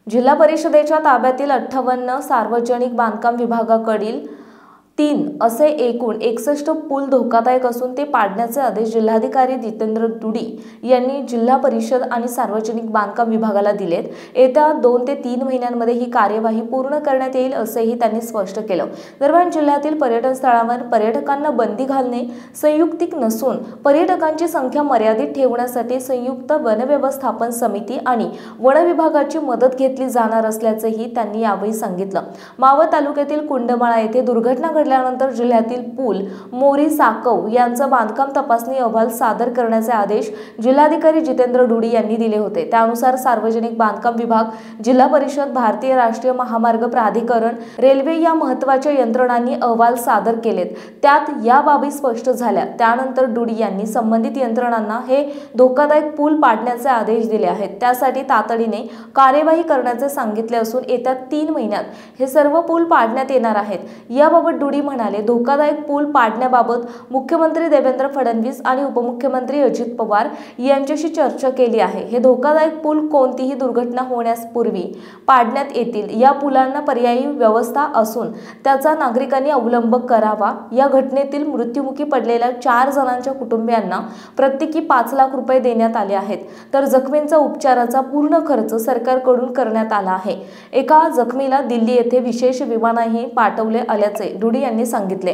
जिल्हा परिषदेच्या ताब्यातील 58 सार्वजनिक बांधकाम विभागाकडील 3 असे एकूण 61 पूल धोकादायक असून ते पाडण्याचे आदेश जिल्हाधिकारी जितेंद्र दुडी यांनी जिल्हा परिषद आणि सार्वजनिक बांधकाम विभागाला दिलेत। येत्या 2 ते 3 महिन्यांमध्ये ही कार्यवाही पूर्ण करण्यात येईल असेही त्यांनी स्पष्ट केलं। दरम्यान जिल्ह्यातील पर्यटन स्थळांवर पर्यटकांना बंदी घालणे संयुक्तिक नसून पर्यटकांची संख्या मर्यादित ठेवण्यासाठी संयुक्त वन व्यवस्थापन समिती आणि वन विभागाची मदत घेतली जाणार असल्याचेही त्यांनी यावेळी सांगितलं। मावळ तालुक्यातील कुंडमाळा येथे दुर्घटना घडल्यानंतर जिल्ह्यातील पूल मोरी साकव यांचा बांधकाम तपासणी अहवाल सादर करण्याचे आदेश जिल्हाधिकारी जितेंद्र दुडी यांनी दिले होते। त्यानुसार सार्वजनिक बांधकाम विभाग, जिल्हा परिषद, भारतीय राष्ट्रीय महामार्ग प्राधिकरण, रेल्वे या महत्त्वाच्या यंत्रणांनी अहवाल सादर केलेत। त्यात या बाबी स्पष्ट झाल्या। त्यानंतर दुडी यांनी संबंधित यंत्रणांना हे धोकादायक पूल पाडण्याचे आदेश दिले आहेत। त्यासाठी तातडीने कार्यवाही करण्याचे सांगितले असून येत्या 3 महिन्यात हे सर्व पूल पाडण्यात येणार आहेत। याबाबत दुडी म्हणाले, धोकादायक पूल पाडण्याबाबत मुख्यमंत्री देवेंद्र फडणवीस आणि उपमुख्यमंत्री अजित पवार यांच्याशी चर्चा केली आहे। हे धोकादायक पूल कोणतीही दुर्घटना होण्यापूर्वी पाडण्यात येतील। या पुलांना पर्यायी व्यवस्था असून त्याचा नागरिकांनी अवलंब करावा। या घटनेतील मृत्युमुखी पडलेल्या 4 जणांच्या कुटुंबियांना प्रत्येकी 5 लाख रुपये देण्यात आले आहेत, तर जखमींचा उपचाराचा पूर्ण खर्च सरकारकडून करण्यात आला आहे। एका जखमीला दिल्ली येथे विशेष विमानाने पाठवले आल्याचे दुडी यांनी सांगितले।